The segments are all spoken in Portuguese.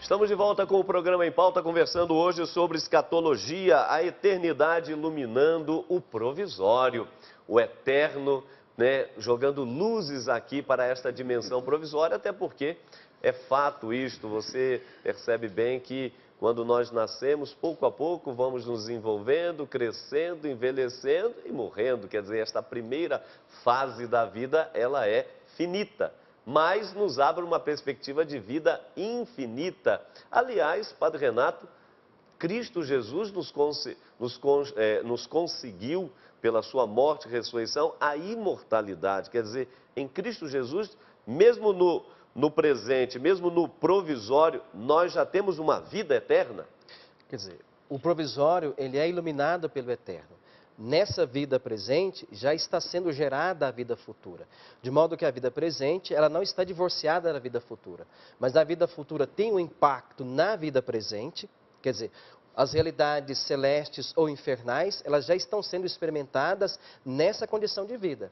Estamos de volta com o programa Em Pauta, conversando hoje sobre escatologia, a eternidade iluminando o provisório, o eterno, né, jogando luzes aqui para esta dimensão provisória, até porque é fato isto, você percebe bem que quando nós nascemos, pouco a pouco vamos nos desenvolvendo, crescendo, envelhecendo e morrendo. Quer dizer, esta primeira fase da vida, ela é finita, mas nos abre uma perspectiva de vida infinita. Aliás, Padre Renato, Cristo Jesus nos conseguiu, pela sua morte e ressurreição, a imortalidade. Quer dizer, em Cristo Jesus, mesmo no presente, mesmo no provisório, nós já temos uma vida eterna. Quer dizer, o provisório, ele é iluminado pelo eterno. Nessa vida presente, já está sendo gerada a vida futura. De modo que a vida presente, ela não está divorciada da vida futura. Mas a vida futura tem um impacto na vida presente, quer dizer, as realidades celestes ou infernais, elas já estão sendo experimentadas nessa condição de vida.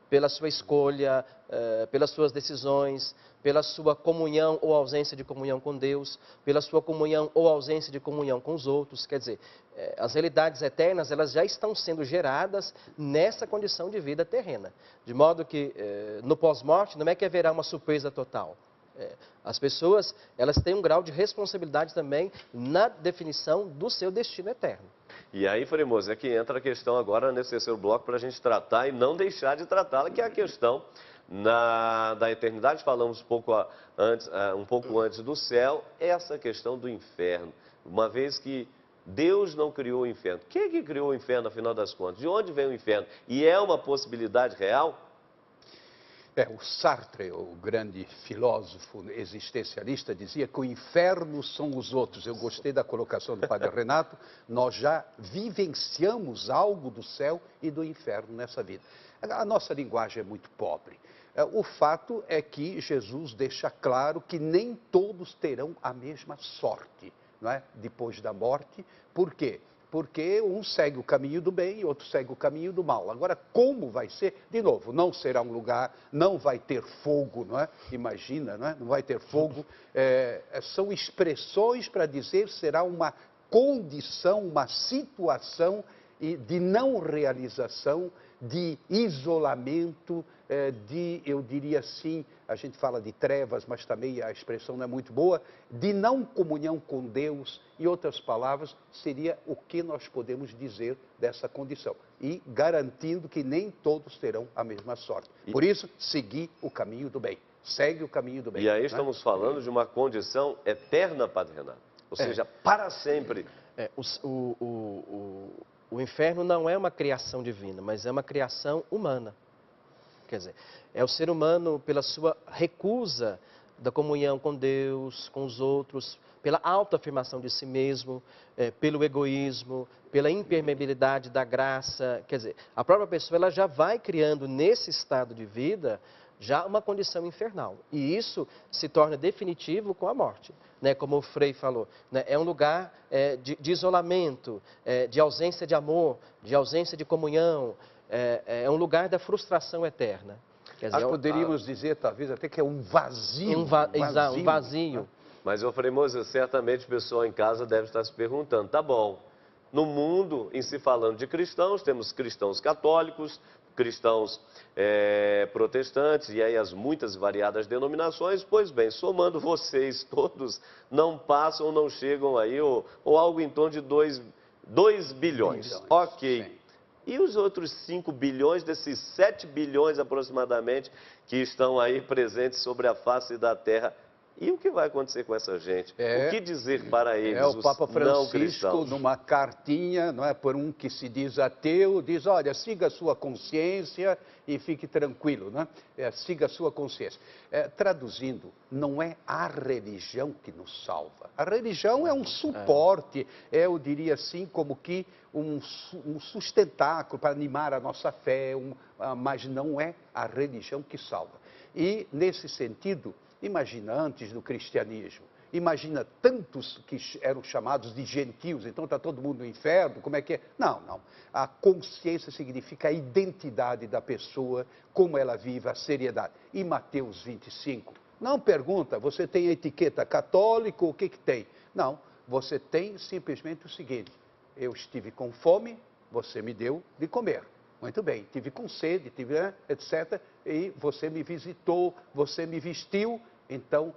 Pela sua escolha, pelas suas decisões, pela sua comunhão ou ausência de comunhão com Deus, pela sua comunhão ou ausência de comunhão com os outros. Quer dizer, as realidades eternas, elas já estão sendo geradas nessa condição de vida terrena. De modo que, no pós-morte, não é que haverá uma surpresa total. As pessoas, elas têm um grau de responsabilidade também na definição do seu destino eterno. E aí, Frei Moisés, é que entra a questão agora nesse terceiro bloco para a gente tratar e não deixar de tratá-la, que é a questão da eternidade. Falamos um pouco antes do céu, essa questão do inferno. Uma vez que Deus não criou o inferno. Quem é que criou o inferno, afinal das contas? De onde vem o inferno? E é uma possibilidade real? O Sartre, o grande filósofo existencialista, dizia que o inferno são os outros. Eu gostei da colocação do Padre Renato. Nós já vivenciamos algo do céu e do inferno nessa vida. A nossa linguagem é muito pobre. O fato é que Jesus deixa claro que nem todos terão a mesma sorte, não é? Depois da morte. Por quê? Porque um segue o caminho do bem e outro segue o caminho do mal. Agora, como vai ser? De novo, não será um lugar, não vai ter fogo, não é? Imagina, não é? Não vai ter fogo. São expressões para dizer será uma condição, uma situação de não realização, de isolamento, eu diria assim, a gente fala de trevas, mas também a expressão não é muito boa, de não comunhão com Deus, em outras palavras, seria o que nós podemos dizer dessa condição. E garantindo que nem todos terão a mesma sorte. Por isso, seguir o caminho do bem. Segue o caminho do bem. E aí estamos falando de uma condição eterna, Padre Renato. Ou seja, para sempre. O inferno não é uma criação divina, mas é uma criação humana. Quer dizer, é o ser humano, pela sua recusa da comunhão com Deus, com os outros, pela autoafirmação de si mesmo, pelo egoísmo, pela impermeabilidade da graça. Quer dizer, a própria pessoa ela já vai criando nesse estado de vida já uma condição infernal. E isso se torna definitivo com a morte. Né, como o Frei falou, né, é um lugar de isolamento, de ausência de amor, de ausência de comunhão, é um lugar da frustração eterna. Quer dizer, poderíamos dizer, talvez, até que é um vazio. Um vazio. Né? Mas, Frei Moisés, certamente o pessoal em casa deve estar se perguntando, tá bom, no mundo, em se falando de cristãos, temos cristãos católicos, cristãos protestantes e aí as muitas variadas denominações, pois bem, somando vocês todos, não passam, não chegam aí, ou algo em torno de 2 bilhões. Ok. Sim. E os outros 5 bilhões, desses 7 bilhões aproximadamente, que estão aí presentes sobre a face da Terra, e o que vai acontecer com essa gente? O que dizer para eles, o Papa Francisco, Francisco, numa cartinha, não é, por um que se diz ateu, diz, olha, siga a sua consciência e fique tranquilo, não é? Siga a sua consciência. Traduzindo, não é a religião que nos salva. A religião é um suporte, eu diria assim, como que um sustentáculo para animar a nossa fé, mas não é a religião que salva. E, nesse sentido, imagina antes do cristianismo, imagina tantos que eram chamados de gentios, então está todo mundo no inferno, como é que é? Não, não. A consciência significa a identidade da pessoa, como ela vive, a seriedade. E Mateus 25, Não pergunta, você tem a etiqueta católico, o que que tem? Não, você tem simplesmente o seguinte, eu estive com fome, você me deu de comer. Muito bem, tive com sede, etc. E você me visitou, você me vestiu, então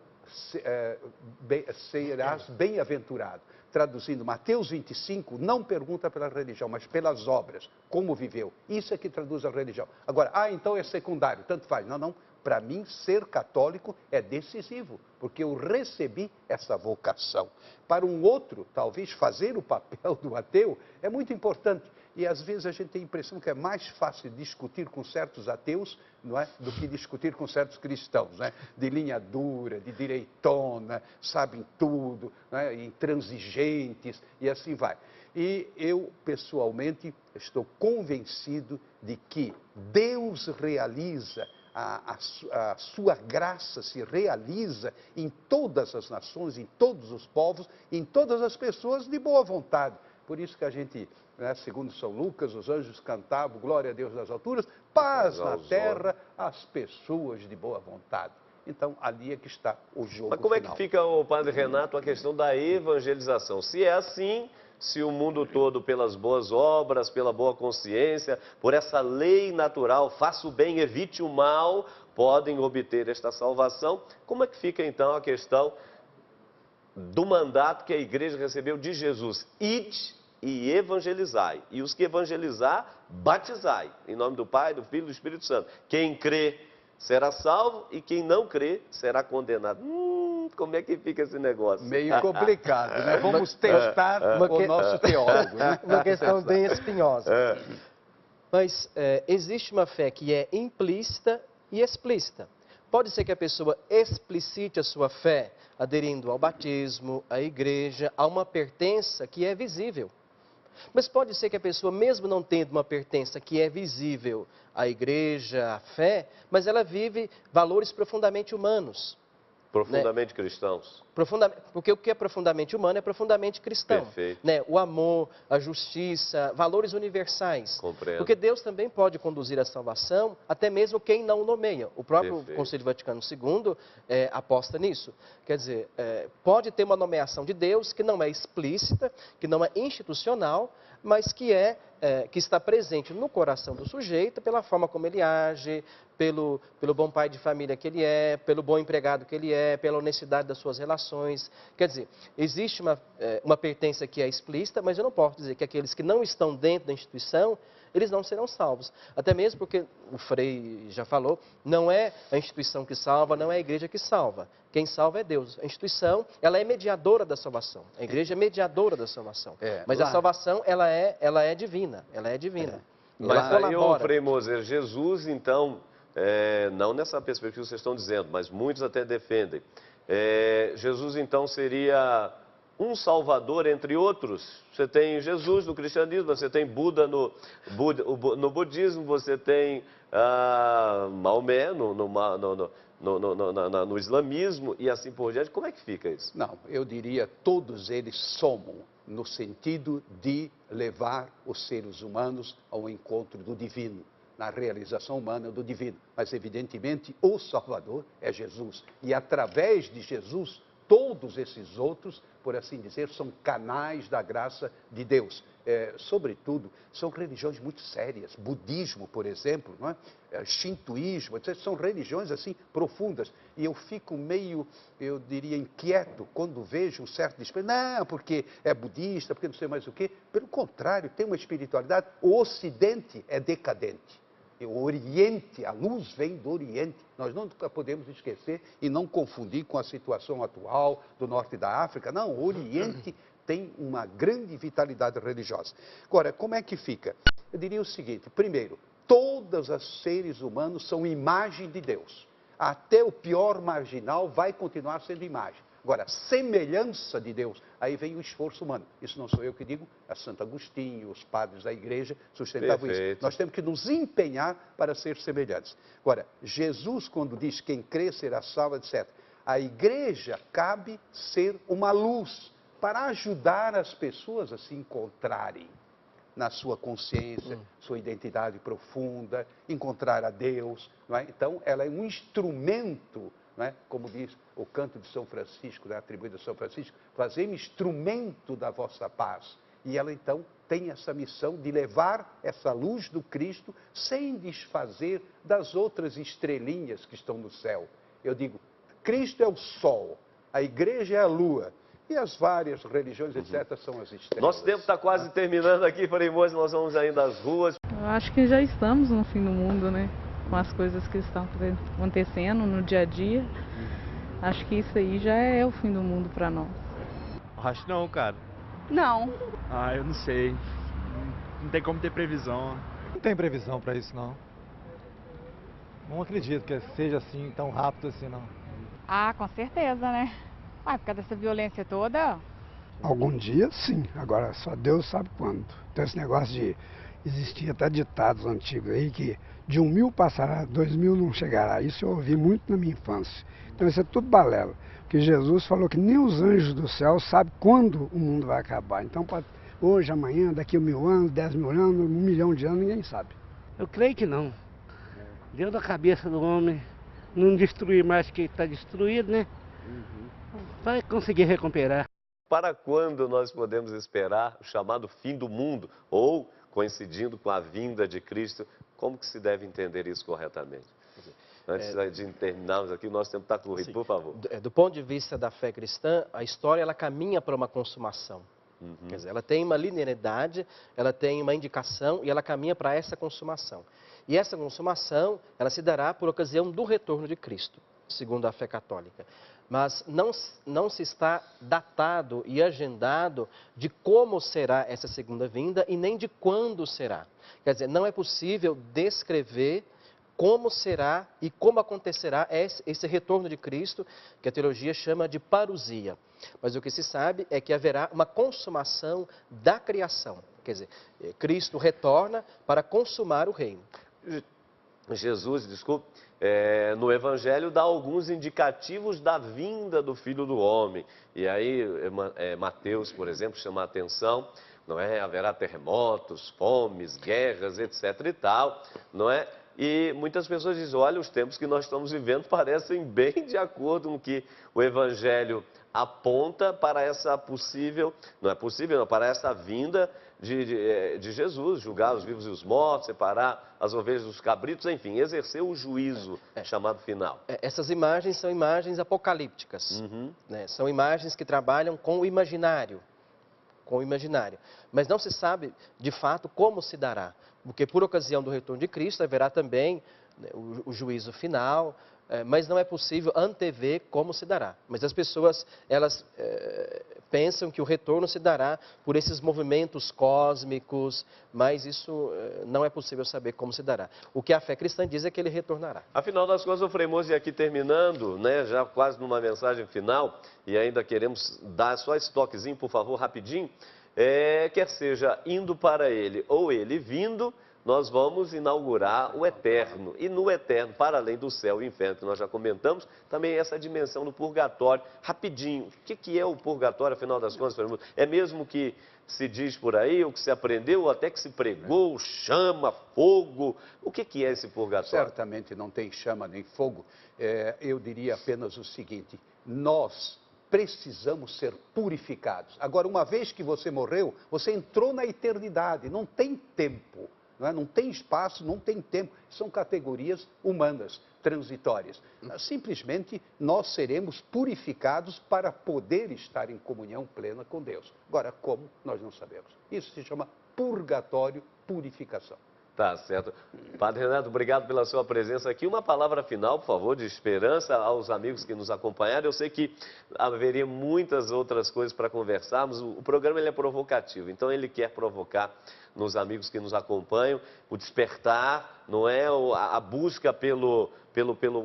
serás bem-aventurado. Traduzindo, Mateus 25 não pergunta pela religião, mas pelas obras, como viveu. Isso é que traduz a religião. Agora, então é secundário, tanto faz. Não, não. Para mim, ser católico é decisivo, porque eu recebi essa vocação. Para um outro, talvez fazer o papel do ateu é muito importante. E às vezes a gente tem a impressão que é mais fácil discutir com certos ateus, não é, do que discutir com certos cristãos, não é? De linha dura, de direitona, sabem tudo, não é? Intransigentes e assim vai. E eu, pessoalmente, estou convencido de que Deus realiza, a sua graça se realiza em todas as nações, em todos os povos, em todas as pessoas de boa vontade. Por isso que a gente, né, segundo São Lucas, os anjos cantavam, glória a Deus nas alturas, paz na terra às pessoas de boa vontade. Então, ali é que está o jogo. Mas como final. é que fica, o Padre Renato, a questão da evangelização? Se é assim, se o mundo todo, pelas boas obras, pela boa consciência, por essa lei natural, faça o bem, evite o mal, podem obter esta salvação, como é que fica então a questão do mandato que a igreja recebeu de Jesus? Ide e evangelizai. E os que evangelizar, batizai. Em nome do Pai, do Filho e do Espírito Santo. Quem crê será salvo e quem não crê será condenado. Como é que fica esse negócio? Meio complicado, né? Vamos testar o nosso teólogo. Né? Uma questão bem espinhosa. Mas existe uma fé que é implícita e explícita. Pode ser que a pessoa explicite a sua fé aderindo ao batismo, à igreja, a uma pertença que é visível. Mas pode ser que a pessoa, mesmo não tendo uma pertença que é visível à igreja, à fé, mas ela vive valores profundamente humanos. Profundamente cristãos. Porque o que é profundamente humano é profundamente cristão. Perfeito. Né? O amor, a justiça, valores universais. Compreendo. Porque Deus também pode conduzir a salvação, até mesmo quem não o nomeia. O próprio Perfeito. Concílio Vaticano II aposta nisso. Quer dizer, pode ter uma nomeação de Deus que não é explícita, que não é institucional, mas que está presente no coração do sujeito pela forma como ele age, pelo bom pai de família que ele é, pelo bom empregado que ele é, pela honestidade das suas relações. Quer dizer, existe uma pertença que é explícita, mas eu não posso dizer que aqueles que não estão dentro da instituição, eles não serão salvos. Até mesmo porque, o Frei já falou, não é a instituição que salva, não é a igreja que salva. Quem salva é Deus. A instituição, ela é mediadora da salvação. A igreja é mediadora da salvação. Mas a salvação, ela é divina. Ela é divina. Mas aí, ô Frei Moser, Jesus, então, não nessa perspectiva que vocês estão dizendo, mas muitos até defendem. Jesus, então, seria um salvador entre outros. Você tem Jesus no cristianismo, você tem Buda no budismo, você tem Maomé no islamismo e assim por diante. Como é que fica isso? Não, eu diria todos eles somam no sentido de levar os seres humanos ao encontro do divino, na realização humana do divino. Mas, evidentemente, o Salvador é Jesus. E, através de Jesus, todos esses outros, por assim dizer, são canais da graça de Deus. Sobretudo, são religiões muito sérias. Budismo, por exemplo, não é? Shintoísmo, etc. São religiões assim profundas. E eu fico meio, eu diria, inquieto quando vejo um certo desprezo. Não, porque é budista, porque não sei mais o quê. Pelo contrário, tem uma espiritualidade. O Ocidente é decadente. O Oriente, a luz vem do Oriente. Nós nunca podemos esquecer e não confundir com a situação atual do norte da África. Não, o Oriente tem uma grande vitalidade religiosa. Agora, como é que fica? Eu diria o seguinte, primeiro, todos os seres humanos são imagem de Deus. Até o pior marginal vai continuar sendo imagem. Agora, semelhança de Deus, aí vem o esforço humano. Isso não sou eu que digo, é Santo Agostinho, os padres da igreja sustentavam Perfeito. isso. Nós temos que nos empenhar para ser semelhantes. Agora, Jesus, quando diz quem crê será salvo, etc., a igreja cabe ser uma luz para ajudar as pessoas a se encontrarem na sua consciência, sua identidade profunda, encontrar a Deus. Não é? Então, ela é um instrumento, não é? Como diz o canto de São Francisco, né, atribuído a São Francisco, fazei-me instrumento da vossa paz. E ela então tem essa missão de levar essa luz do Cristo sem desfazer das outras estrelinhas que estão no céu. Eu digo, Cristo é o sol, a igreja é a lua, e as várias religiões, etc., são as estrelas. Nosso tempo está quase terminando aqui, Frei Moisés, nós vamos ainda às ruas. Eu acho que já estamos no fim do mundo, né? Com as coisas que estão acontecendo no dia a dia. Acho que isso aí já é o fim do mundo para nós. Acho não, cara. Não. Ah, eu não sei. Não tem como ter previsão. Não tem previsão para isso, não. Não acredito que seja assim, tão rápido assim, não. Ah, com certeza, né? Ah, por causa dessa violência toda. Algum dia, sim. Agora, só Deus sabe quando. Então, esse negócio de... Existia até ditados antigos aí que de 1.000 passará, 2.000 não chegará. Isso eu ouvi muito na minha infância. Então, isso é tudo balela. Porque Jesus falou que nem os anjos do céu sabem quando o mundo vai acabar. Então, pode, hoje, amanhã, daqui a 1.000 anos, 10.000 anos, 1 milhão de anos, ninguém sabe. Eu creio que não. Dentro da cabeça do homem, não destruir mais que está destruído, né? Vai conseguir recuperar. Para quando nós podemos esperar o chamado fim do mundo? Ou, coincidindo com a vinda de Cristo, como que se deve entender isso corretamente? Antes de terminarmos aqui, o nosso tempo está corrido, por favor. Do ponto de vista da fé cristã, a história ela caminha para uma consumação. Quer dizer, ela tem uma linearidade, ela tem uma indicação e ela caminha para essa consumação. E essa consumação, ela se dará por ocasião do retorno de Cristo, segundo a fé católica. Mas não se está datado e agendado de como será essa segunda vinda e nem de quando será. Quer dizer, não é possível descrever como será e como acontecerá esse retorno de Cristo, que a teologia chama de parousia. Mas o que se sabe é que haverá uma consumação da criação. Quer dizer, Cristo retorna para consumar o reino. Jesus, desculpe, no Evangelho dá alguns indicativos da vinda do Filho do Homem. E aí, Mateus, por exemplo, chama a atenção, não é? Haverá terremotos, fomes, guerras, etc. e tal, não é? E muitas pessoas dizem, olha, os tempos que nós estamos vivendo parecem bem de acordo com o que o Evangelho aponta para essa possível, não é possível, não, para essa vinda de Jesus, julgar os vivos e os mortos, separar as ovelhas dos cabritos, enfim, exercer o juízo chamado final. Essas imagens são imagens apocalípticas, né? São imagens que trabalham com o imaginário. Mas não se sabe, de fato, como se dará. Porque por ocasião do retorno de Cristo haverá também, né, o juízo final, mas não é possível antever como se dará. Mas as pessoas, elas pensam que o retorno se dará por esses movimentos cósmicos, mas isso não é possível saber como se dará. O que a fé cristã diz é que ele retornará. Afinal das contas, o Frei Moisés aqui terminando, né, já quase numa mensagem final, e ainda queremos dar só esse toquezinho, por favor, rapidinho, quer seja indo para ele ou ele vindo, nós vamos inaugurar o eterno. E no eterno, para além do céu e inferno, que nós já comentamos, também essa dimensão do purgatório. Rapidinho, o que é o purgatório, afinal das contas? É mesmo que se diz por aí, o que se aprendeu, ou até que se pregou, chama, fogo? O que é esse purgatório? Certamente não tem chama nem fogo. Eu diria apenas o seguinte, nós precisamos ser purificados. Agora, uma vez que você morreu, você entrou na eternidade, não tem tempo. Não tem espaço, não tem tempo. São categorias humanas, transitórias. Simplesmente nós seremos purificados para poder estar em comunhão plena com Deus. Agora, como? Nós não sabemos. Isso se chama purgatório, purificação. Tá certo. Padre Renato, obrigado pela sua presença aqui. Uma palavra final, por favor, de esperança aos amigos que nos acompanharam. Eu sei que haveria muitas outras coisas para conversarmos. O programa ele é provocativo, então ele quer provocar nos amigos que nos acompanham o despertar, não é? A busca pelo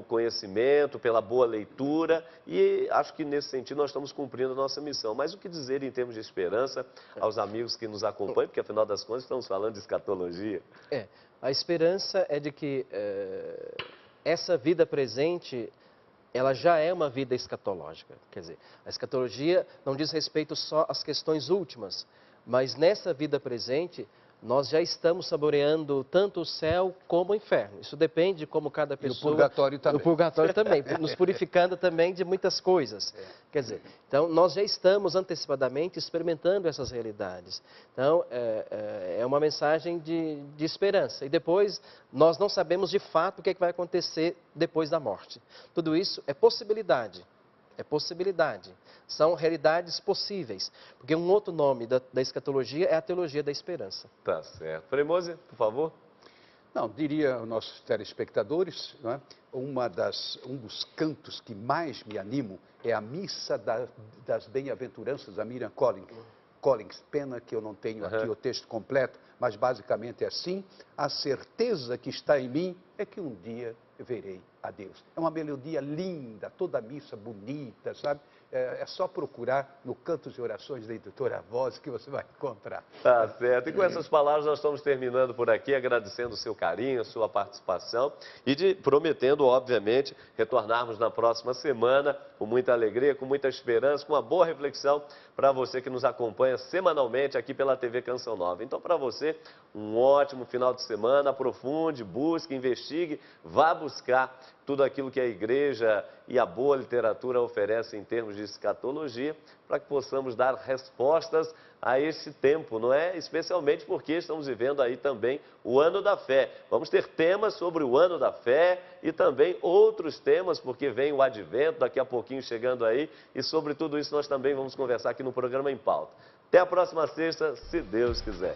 conhecimento, pela boa leitura, e acho que nesse sentido nós estamos cumprindo a nossa missão. Mas o que dizer em termos de esperança aos amigos que nos acompanham, porque afinal das contas estamos falando de escatologia. A esperança é de que essa vida presente, ela já é uma vida escatológica. Quer dizer, a escatologia não diz respeito só às questões últimas, mas nessa vida presente nós já estamos saboreando tanto o céu como o inferno. Isso depende de como cada pessoa... E o purgatório também. O purgatório também, nos purificando também de muitas coisas. Quer dizer, então nós já estamos antecipadamente experimentando essas realidades. Então, é uma mensagem de esperança. E depois, nós não sabemos de fato o que vai acontecer depois da morte. Tudo isso é possibilidade. É possibilidade. São realidades possíveis. Porque um outro nome da escatologia é a teologia da esperança. Tá certo. Frei Mose, por favor. Não, diria aos nossos telespectadores, não é? Um dos cantos que mais me animo é a missa das bem-aventuranças da Miriam Collins. Pena que eu não tenho aqui o texto completo, mas basicamente é assim: a certeza que está em mim é que um dia eu verei a Deus. É uma melodia linda, toda a missa bonita, sabe? É só procurar no Cantos de Orações da Editora Voz que você vai encontrar. Tá certo. E com essas palavras nós estamos terminando por aqui, agradecendo o seu carinho, a sua participação e prometendo, obviamente, retornarmos na próxima semana com muita alegria, com muita esperança, com uma boa reflexão para você que nos acompanha semanalmente aqui pela TV Canção Nova. Então, para você, um ótimo final de semana, aprofunde, busque, investigue, vá buscar tudo aquilo que a igreja e a boa literatura oferecem em termos de escatologia, para que possamos dar respostas a esse tempo, não é? Especialmente porque estamos vivendo aí também o Ano da Fé. Vamos ter temas sobre o Ano da Fé e também outros temas, porque vem o Advento daqui a pouquinho chegando aí, e sobre tudo isso nós também vamos conversar aqui no programa Em Pauta. Até a próxima sexta, se Deus quiser.